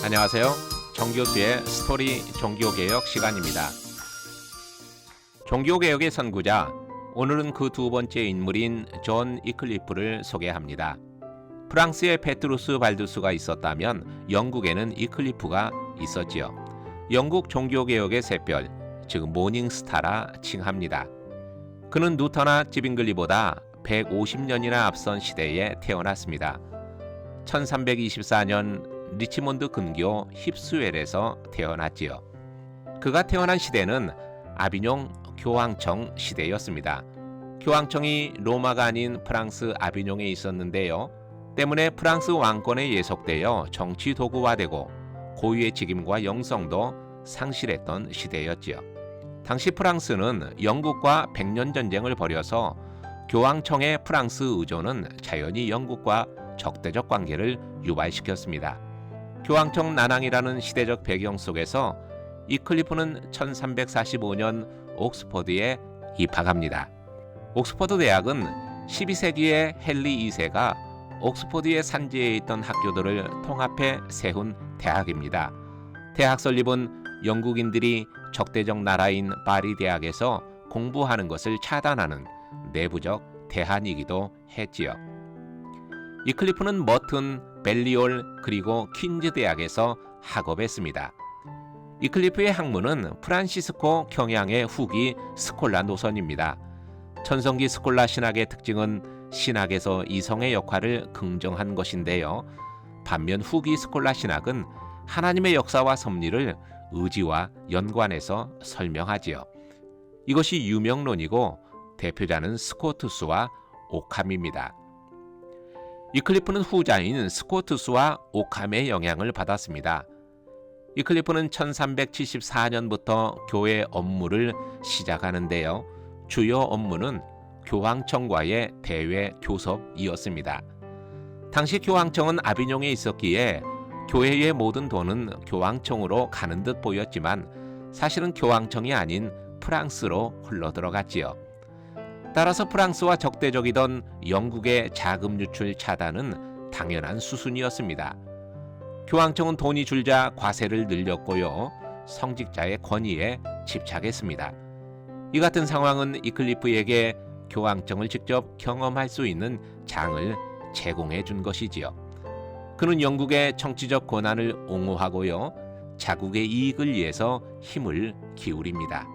안녕하세요. 정교수의 스토리 종교개혁 시간입니다. 종교개혁의 선구자, 오늘은 그 두 번째 인물인 존 위클리프를 소개합니다. 프랑스에 페트루스 발두스가 있었다면 영국에는 위클리프가 있었지요. 영국 종교개혁의 샛별, 즉 모닝스타라 칭합니다. 그는 누터나 지빙글리보다 150년이나 앞선 시대에 태어났습니다. 1324년 리치몬드 근교 힙스웰에서 태어났지요. 그가 태어난 시대는 아비뇽 교황청 시대였습니다. 교황청이 로마가 아닌 프랑스 아비뇽에 있었는데요. 때문에 프랑스 왕권에 예속되어 정치 도구화되고 고유의 직임과 영성도 상실했던 시대였지요. 당시 프랑스는 영국과 백년 전쟁을 벌여서 교황청의 프랑스 의존은 자연히 영국과 적대적 관계를 유발시켰습니다. 교황청 난항이라는 시대적 배경 속에서 위클리프는 1345년 옥스퍼드에 입학합니다. 옥스퍼드 대학은 12세기에 헨리 2세가 옥스퍼드의 산지에 있던 학교들을 통합해 세운 대학입니다. 대학 설립은 영국인들이 적대적 나라인 파리 대학에서 공부하는 것을 차단하는 내부적 대안이기도 했지요. 위클리프는 머튼, 벨리올 그리고 퀸즈 대학에서 학업했습니다. 위클리프의 학문은 프란시스코 경향의 후기 스콜라 노선입니다. 천성기 스콜라 신학의 특징은 신학에서 이성의 역할을 긍정한 것인데요. 반면 후기 스콜라 신학은 하나님의 역사와 섭리를 의지와 연관해서 설명하지요. 이것이 유명론이고 대표자는 스코투스와 오캄입니다. 위클리프는 후자인 스코투스와 오캄의 영향을 받았습니다. 위클리프는 1374년부터 교회 업무를 시작하는데요. 주요 업무는 교황청과의 대외 교섭이었습니다. 당시 교황청은 아비뇽에 있었기에 교회의 모든 돈은 교황청으로 가는 듯 보였지만 사실은 교황청이 아닌 프랑스로 흘러들어갔지요. 따라서 프랑스와 적대적이던 영국의 자금 유출 차단은 당연한 수순이었습니다. 교황청은 돈이 줄자 과세를 늘렸고요. 성직자의 권위에 집착했습니다. 이 같은 상황은 위클리프에게 교황청을 직접 경험할 수 있는 장을 제공해 준 것이지요. 그는 영국의 정치적 권한을 옹호하고요. 자국의 이익을 위해서 힘을 기울입니다.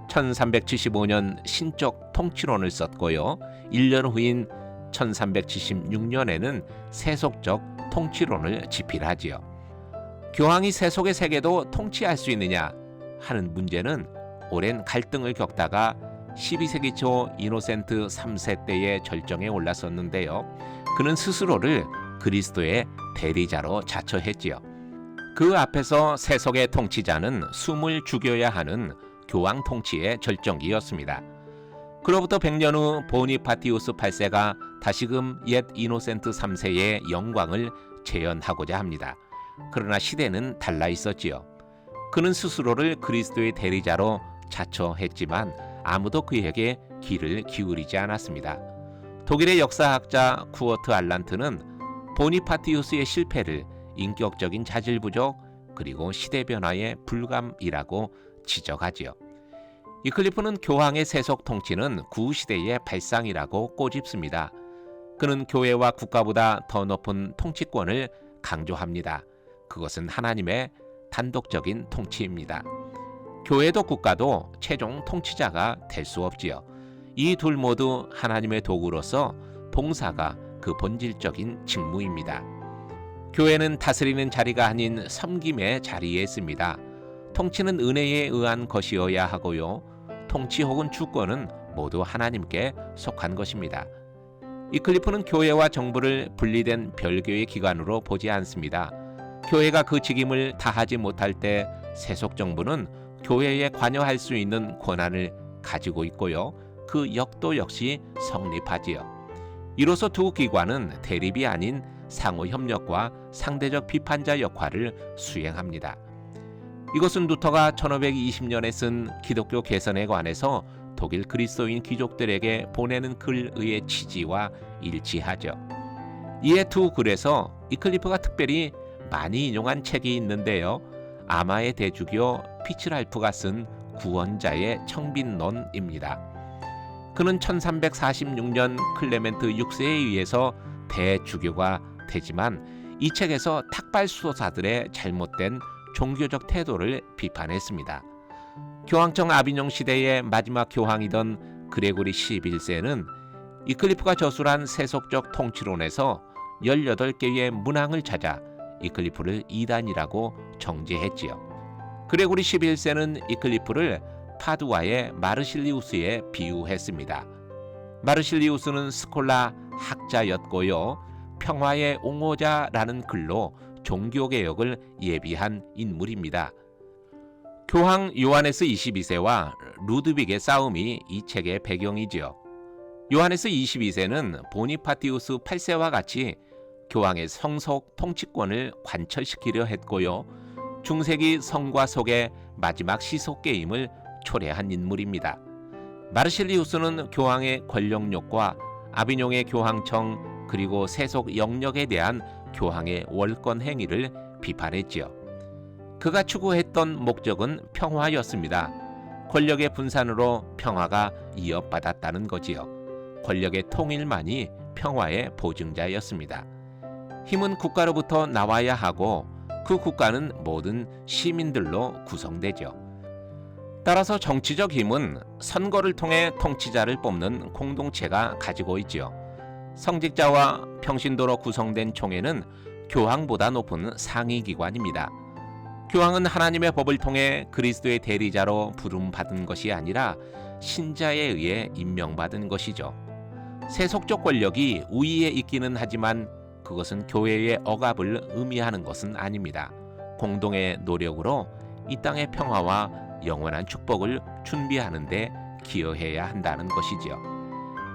1375년 신적 통치론을 썼고요. 1년 후인 1376년에는 세속적 통치론을 집필하지요. 교황이 세속의 세계도 통치할 수 있느냐 하는 문제는 오랜 갈등을 겪다가 12세기 초 이노센트 3세 때의 절정에 올랐었는데요. 그는 스스로를 그리스도의 대리자로 자처했지요. 그 앞에서 세속의 통치자는 숨을 죽여야 하는 교황 통치의 절정기였습니다. 그로부터 100년 후 보니파티우스 8세가 다시금 옛 이노센트 3세의 영광을 재현하고자 합니다. 그러나 시대는 달라 있었지요. 그는 스스로를 그리스도의 대리자로 자처했지만 아무도 그에게 귀를 기울이지 않았습니다. 독일의 역사학자 쿠어트 알란트는 보니파티우스의 실패를 인격적인 자질 부족 그리고 시대 변화의 불감이라고 지적하지요. 위클리프는 교황의 세속 통치는 구시대의 발상이라고 꼬집습니다. 그는 교회와 국가보다 더 높은 통치권을 강조합니다. 그것은 하나님의 단독적인 통치입니다. 교회도 국가도 최종 통치자가 될 수 없지요. 이 둘 모두 하나님의 도구로서 봉사가 그 본질적인 직무입니다. 교회는 다스리는 자리가 아닌 섬김의 자리에 있습니다. 통치는 은혜에 의한 것이어야 하고요. 통치 혹은 주권은 모두 하나님께 속한 것입니다. 위클리프는 교회와 정부를 분리된 별개의 기관으로 보지 않습니다. 교회가 그 직임을 다하지 못할 때 세속 정부는 교회에 관여할 수 있는 권한을 가지고 있고요. 그 역도 역시 성립하지요. 이로써 두 기관은 대립이 아닌 상호 협력과 상대적 비판자 역할을 수행합니다. 이것은 루터가 1520년에 쓴 기독교 개선에 관해서 독일 그리스도인 귀족들에게 보내는 글의 취지와 일치하죠. 이에 두 글에서 위클리프가 특별히 많이 인용한 책이 있는데요. 아마의 대주교 피츠랄프가 쓴 구원자의 청빈론입니다. 그는 1346년 클레멘트 6세에 의해서 대주교가 되지만 이 책에서 탁발 수도사들의 잘못된 종교적 태도를 비판했습니다. 교황청 아비뇽 시대의 마지막 교황이던 그레고리 11세는 이클리프가 저술한 세속적 통치론에서 18개의 문항을 찾아 이클리프를 이단이라고 정죄했지요. 그레고리 11세는 이클리프를 파두아의 마르실리우스에 비유했습니다. 마르실리우스는 스콜라 학자였고요. 평화의 옹호자라는 글로 종교개혁을 예비한 인물입니다. 교황 요하네스 22세와 루드빅의 싸움이 이 책의 배경이지요. 요하네스 22세는 보니파티우스 8세와 같이 교황의 성속 통치권을 관철시키려 했고요. 중세기 성과 속의 마지막 시속게임을 초래한 인물입니다. 마르실리우스는 교황의 권력욕과 아비뇽의 교황청 그리고 세속 영역에 대한 교황의 월권 행위를 비판했지요. 그가 추구했던 목적은 평화였습니다. 권력의 분산으로 평화가 이어받았다는 거지요. 권력의 통일만이 평화의 보증자였습니다. 힘은 국가로부터 나와야 하고 그 국가는 모든 시민들로 구성되죠. 따라서 정치적 힘은 선거를 통해 통치자를 뽑는 공동체가 가지고 있죠. 성직자와 평신도로 구성된 총회는 교황보다 높은 상위기관입니다. 교황은 하나님의 법을 통해 그리스도의 대리자로 부름받은 것이 아니라 신자에 의해 임명받은 것이죠. 세속적 권력이 우위에 있기는 하지만 그것은 교회의 억압을 의미하는 것은 아닙니다. 공동의 노력으로 이 땅의 평화와 영원한 축복을 준비하는 데 기여해야 한다는 것이지요.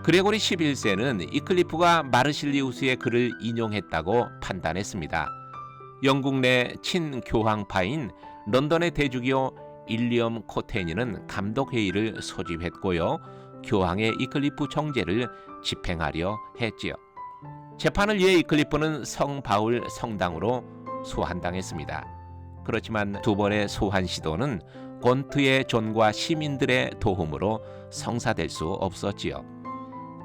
그레고리 11세는 이클리프가 마르실리우스의 글을 인용했다고 판단했습니다. 영국 내 친교황파인 런던의 대주교 일리엄 코테니는 감독회의를 소집했고요. 교황의 이클리프 정죄를 집행하려 했지요. 재판을 위해 이클리프는 성 바울 성당으로 소환당했습니다. 그렇지만 두 번의 소환 시도는 곤트의 존과 시민들의 도움으로 성사될 수 없었지요.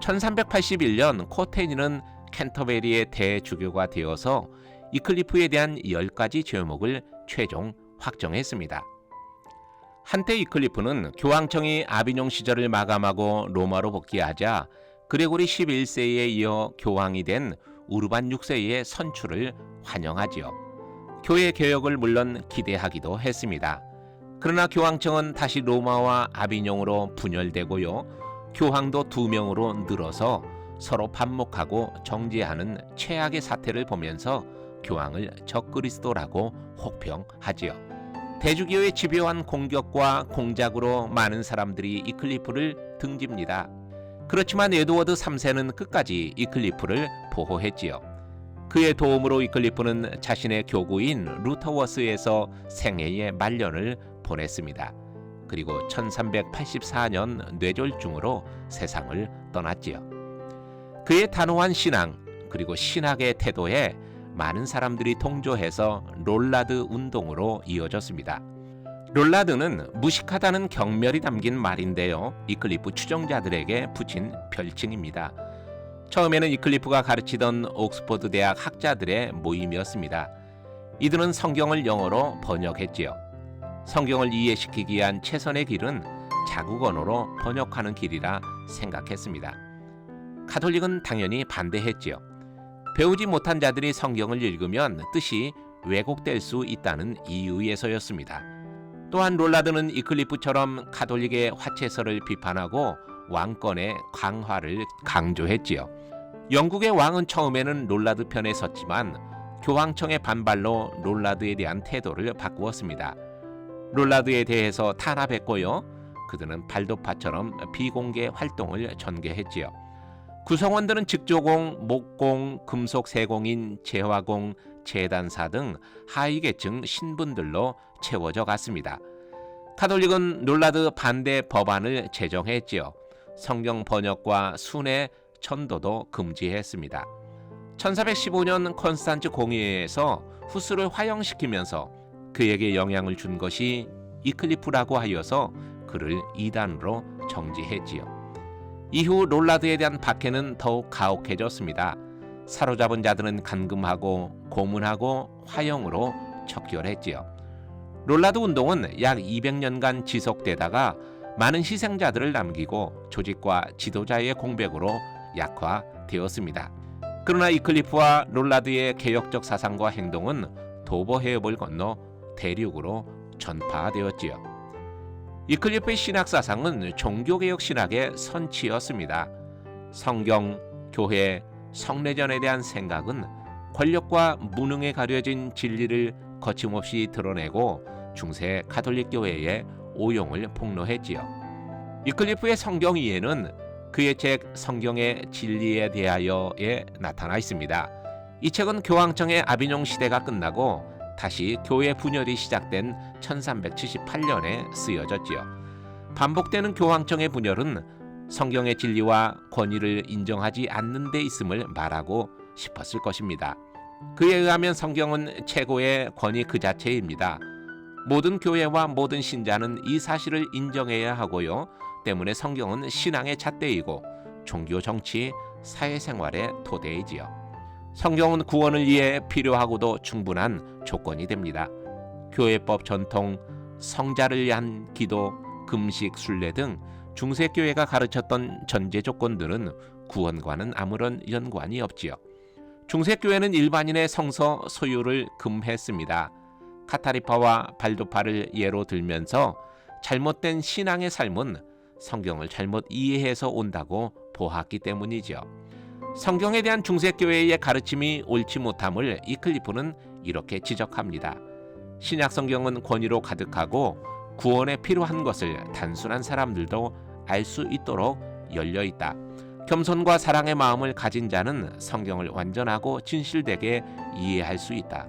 1381년 코테니는 캔터베리의 대주교가 되어서 이클리프에 대한 10가지 죄목을 최종 확정했습니다. 한때 이클리프는 교황청이 아비뇽 시절을 마감하고 로마로 복귀하자 그레고리 11세에 이어 교황이 된 우르반 6세의 선출을 환영하지요. 교회 개혁을 물론 기대하기도 했습니다. 그러나 교황청은 다시 로마와 아비뇽으로 분열되고요. 교황도 2명으로 늘어서 서로 반목하고 정죄하는 최악의 사태를 보면서 교황을 적그리스도라고 혹평하지요. 대주교의 집요한 공격과 공작으로 많은 사람들이 이클리프를 등집니다. 그렇지만 에드워드 3세는 끝까지 이클리프를 보호했지요. 그의 도움으로 이클리프는 자신의 교구인 루터워스에서 생애의 말년을 보냈습니다. 그리고 1384년 뇌졸중으로 세상을 떠났지요. 그의 단호한 신앙 그리고 신학의 태도에 많은 사람들이 동조해서 롤라드 운동으로 이어졌습니다. 롤라드는 무식하다는 경멸이 담긴 말인데요. 이클리프 추종자들에게 붙인 별칭입니다. 처음에는 이클리프가 가르치던 옥스퍼드 대학 학자들의 모임이었습니다. 이들은 성경을 영어로 번역했지요. 성경을 이해시키기 위한 최선의 길은 자국 언어로 번역하는 길이라 생각했습니다. 가톨릭은 당연히 반대했지요. 배우지 못한 자들이 성경을 읽으면 뜻이 왜곡될 수 있다는 이유에서였습니다. 또한 롤라드는 이클리프처럼 가톨릭의 화채설을 비판하고 왕권의 강화를 강조했지요. 영국의 왕은 처음에는 롤라드 편에 섰지만 교황청의 반발로 롤라드에 대한 태도를 바꾸었습니다. 롤라드에 대해서 탄압했고요. 그들은 발도파처럼 비공개 활동을 전개했지요. 구성원들은 직조공, 목공, 금속 세공인, 재화공, 재단사 등 하위계층 신분들로 채워져 갔습니다. 가톨릭은 롤라드 반대 법안을 제정했지요. 성경 번역과 순회 전도도 금지했습니다. 1415년 콘스탄츠 공의회에서 후스를 화형시키면서 그에게 영향을 준 것이 이클리프라고 하여서 그를 이단으로 정지했지요. 이후 롤라드에 대한 박해는 더욱 가혹해졌습니다. 사로잡은 자들은 감금하고 고문하고 화형으로 척결했지요. 롤라드 운동은 약 200년간 지속되다가 많은 희생자들을 남기고 조직과 지도자의 공백으로 약화되었습니다. 그러나 이클리프와 롤라드의 개혁적 사상과 행동은 도버 해협을 건너 대륙으로 전파되었지요. 이클리프의 신학 사상은 종교개혁 신학의 선치였습니다. 성경, 교회, 성례전에 대한 생각은 권력과 무능에 가려진 진리를 거침없이 드러내고 중세 가톨릭 교회의 오용을 폭로했지요. 이클리프의 성경 이해는 그의 책 성경의 진리에 대하여에 나타나 있습니다. 이 책은 교황청의 아비뇽 시대가 끝나고 다시 교회 분열이 시작된 1378년에 쓰여졌지요. 반복되는 교황청의 분열은 성경의 진리와 권위를 인정하지 않는 데 있음을 말하고 싶었을 것입니다. 그에 의하면 성경은 최고의 권위 그 자체입니다. 모든 교회와 모든 신자는 이 사실을 인정해야 하고요. 때문에 성경은 신앙의 잣대이고 종교, 정치, 사회생활의 토대이지요. 성경은 구원을 위해 필요하고도 충분한 조건이 됩니다. 교회법, 전통, 성자를 위한 기도, 금식, 순례 등 중세교회가 가르쳤던 전제 조건들은 구원과는 아무런 연관이 없지요. 중세교회는 일반인의 성서 소유를 금했습니다. 카타리파와 발도파를 예로 들면서 잘못된 신앙의 삶은 성경을 잘못 이해해서 온다고 보았기 때문이죠. 성경에 대한 중세교회의 가르침이 옳지 못함을 이클리프는 이렇게 지적합니다. 신약 성경은 권위로 가득하고 구원에 필요한 것을 단순한 사람들도 알 수 있도록 열려있다. 겸손과 사랑의 마음을 가진 자는 성경을 완전하고 진실되게 이해할 수 있다.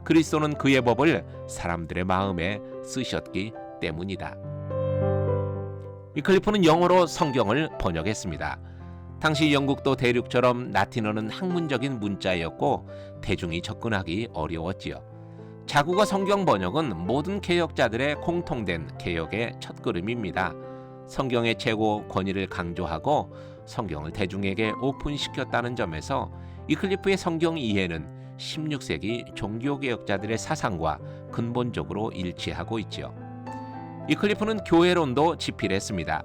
그리스도는 그의 법을 사람들의 마음에 쓰셨기 때문이다. 이클리프는 영어로 성경을 번역했습니다. 당시 영국도 대륙처럼 라틴어는 학문적인 문자였고 대중이 접근하기 어려웠지요. 자국어 성경 번역은 모든 개혁자들의 공통된 개혁의 첫걸음입니다. 성경의 최고 권위를 강조하고 성경을 대중에게 오픈시켰다는 점에서 이클리프의 성경 이해는 16세기 종교개혁자들의 사상과 근본적으로 일치하고 있지요. 이클리프는 교회론도 집필했습니다.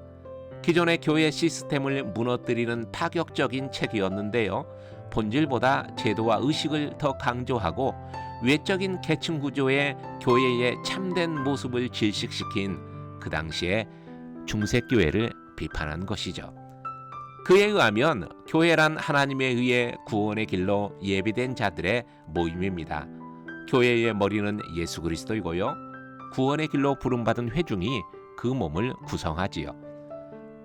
기존의 교회 시스템을 무너뜨리는 파격적인 책이었는데요. 본질보다 제도와 의식을 더 강조하고 외적인 계층 구조의 교회의 참된 모습을 질식시킨 그 당시의 중세교회를 비판한 것이죠. 그에 의하면 교회란 하나님에 의해 구원의 길로 예비된 자들의 모임입니다. 교회의 머리는 예수 그리스도이고요. 구원의 길로 부름받은 회중이 그 몸을 구성하지요.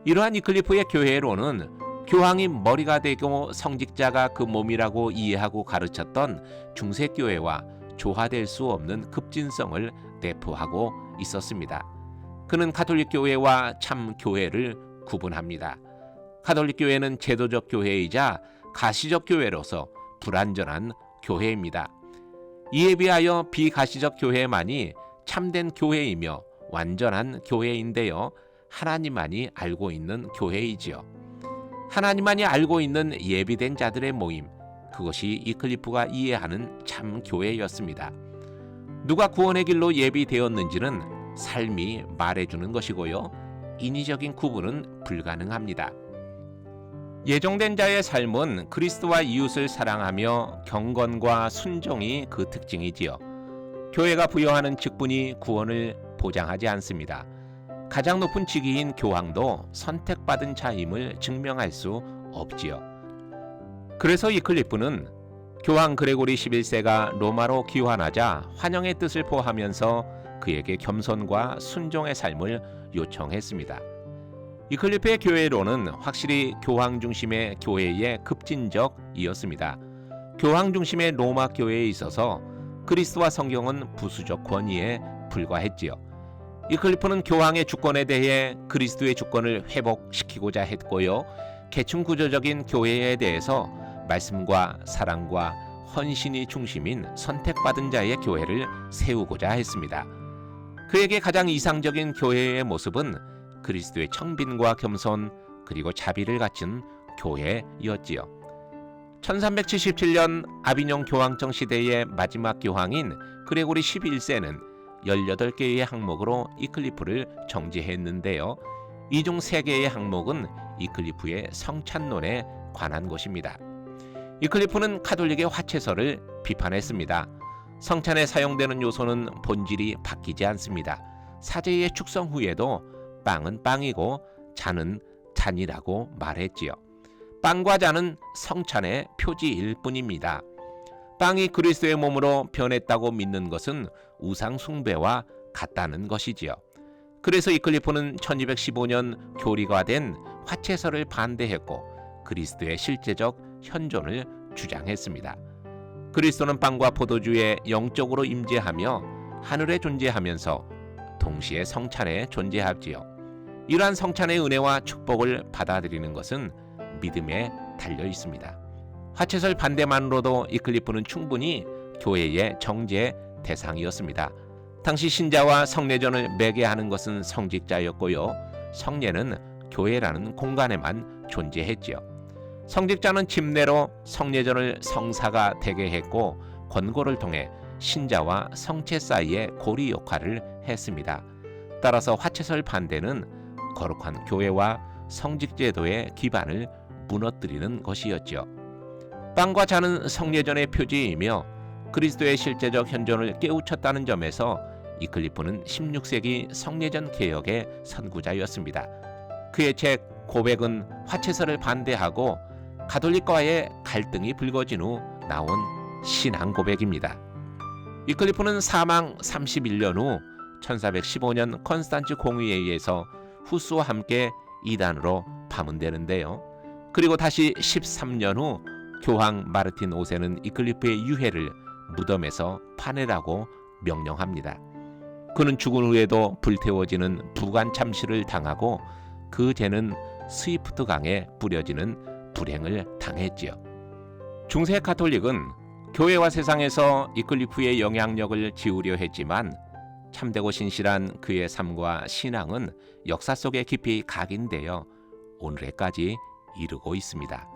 이러한 이클리프의 교회론은 교황이 머리가 되고 성직자가 그 몸이라고 이해하고 가르쳤던 중세교회와 조화될 수 없는 급진성을 내포하고 있었습니다. 그는 가톨릭 교회와 참 교회를 구분합니다. 가톨릭 교회는 제도적 교회이자 가시적 교회로서 불완전한 교회입니다. 이에 비하여 비가시적 교회만이 참된 교회이며 완전한 교회인데요. 하나님만이 알고 있는 교회이지요. 하나님만이 알고 있는 예비된 자들의 모임, 그것이 이클리프가 이해하는 참 교회였습니다. 누가 구원의 길로 예비되었는지는 삶이 말해주는 것이고요. 인위적인 구분은 불가능합니다. 예정된 자의 삶은 그리스도와 이웃을 사랑하며 경건과 순종이 그 특징이지요. 교회가 부여하는 직분이 구원을 보장하지 않습니다. 가장 높은 직위인 교황도 선택받은 자임을 증명할 수 없지요. 그래서 이클리프는 교황 그레고리 11세가 로마로 귀환하자 환영의 뜻을 포하면서 그에게 겸손과 순종의 삶을 요청했습니다. 이클리프의 교회론은 확실히 교황 중심의 교회의 급진적이었습니다. 교황 중심의 로마 교회에 있어서 그리스도와 성경은 부수적 권위에 불과했지요. 이클리프는 교황의 주권에 대해 그리스도의 주권을 회복시키고자 했고요. 계층 구조적인 교회에 대해서 말씀과 사랑과 헌신이 중심인 선택받은 자의 교회를 세우고자 했습니다. 그에게 가장 이상적인 교회의 모습은 그리스도의 청빈과 겸손 그리고 자비를 갖춘 교회였지요. 1377년 아비뇽 교황청 시대의 마지막 교황인 그레고리 11세는 18개의 항목으로 이클리프를 정죄했는데요. 이 중 3개의 항목은 이클리프의 성찬론에 관한 것입니다. 이클리프는 카톨릭의 화채설을 비판했습니다. 성찬에 사용되는 요소는 본질이 바뀌지 않습니다. 사제의 축성 후에도 빵은 빵이고 잔은 잔이라고 말했지요. 빵과 잔은 성찬의 표지일 뿐입니다. 빵이 그리스도의 몸으로 변했다고 믿는 것은 우상 숭배와 같다는 것이지요. 그래서 이클리프는 1215년 교리화된 화채설을 반대했고 그리스도의 실제적 현존을 주장했습니다. 그리스도는 빵과 포도주에 영적으로 임재하며 하늘에 존재하면서 동시에 성찬에 존재하지요. 이러한 성찬의 은혜와 축복을 받아들이는 것은 믿음에 달려 있습니다. 화채설 반대만으로도 이클리프는 충분히 교회의 정죄 대상이었습니다. 당시 신자와 성례전을 매개하는 것은 성직자였고요. 성례는 교회라는 공간에만 존재했지요. 성직자는 집내로 성례전을 성사가 되게 했고 권고를 통해 신자와 성체 사이의 고리 역할을 했습니다. 따라서 화채설 반대는 거룩한 교회와 성직제도의 기반을 무너뜨리는 것이었죠. 빵과 잔은 성례전의 표지이며 그리스도의 실제적 현존을 깨우쳤다는 점에서 이클리프는 16세기 성례전 개혁의 선구자였습니다. 그의 책 고백은 화채설을 반대하고 가톨릭과의 갈등이 불거진 후 나온 신앙 고백입니다. 이클리프는 사망 31년 후 1415년 컨스탄츠 공의에 의해서 후스와 함께 이단으로 파문되는데요. 그리고 다시 13년 후 교황 마르틴 5세는 이클리프의 유해를 무덤에서 파내라고 명령합니다. 그는 죽은 후에도 불태워지는 부관 참시를 당하고 그 죄는 스위프트 강에 뿌려지는 불행을 당했지요. 중세 가톨릭은 교회와 세상에서 이클리프의 영향력을 지우려 했지만 참되고 신실한 그의 삶과 신앙은 역사 속에 깊이 각인되어 오늘에까지 이르고 있습니다.